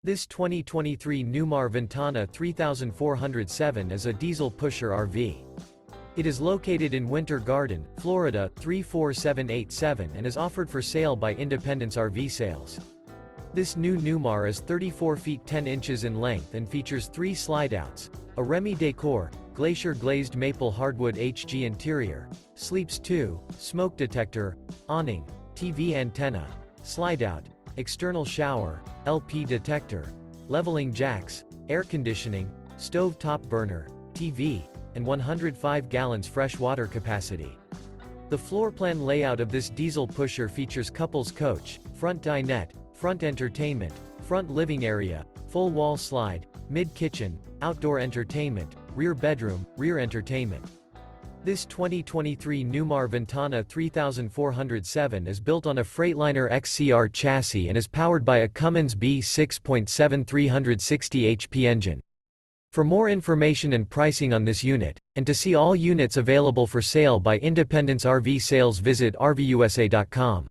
This 2023 Newmar Ventana 3407 is a diesel pusher RV. It is located in Winter Garden, Florida 34787 and is offered for sale by Independence RV Sales. This new Newmar is 34 feet 10 inches in length and features 3 slideouts, a Remmy Decor, Glacier Glazed Maple Hardwood-HG interior, sleeps 2, smoke detector, awning, TV antenna, slideout, external shower, LP detector, leveling jacks, air conditioning, stove top burner, TV, and 105 gallons fresh water capacity. The floor plan layout of this diesel pusher features couples coach, front dinette, front entertainment, front living area, full wall slide, mid-kitchen, outdoor entertainment, rear bedroom, rear entertainment. This 2023 Newmar Ventana 3407 is built on a Freightliner XCR chassis and is powered by a Cummins B6.7 360 HP engine. For more information and pricing on this unit, and to see all units available for sale by Independence RV Sales, visit RVUSA.com.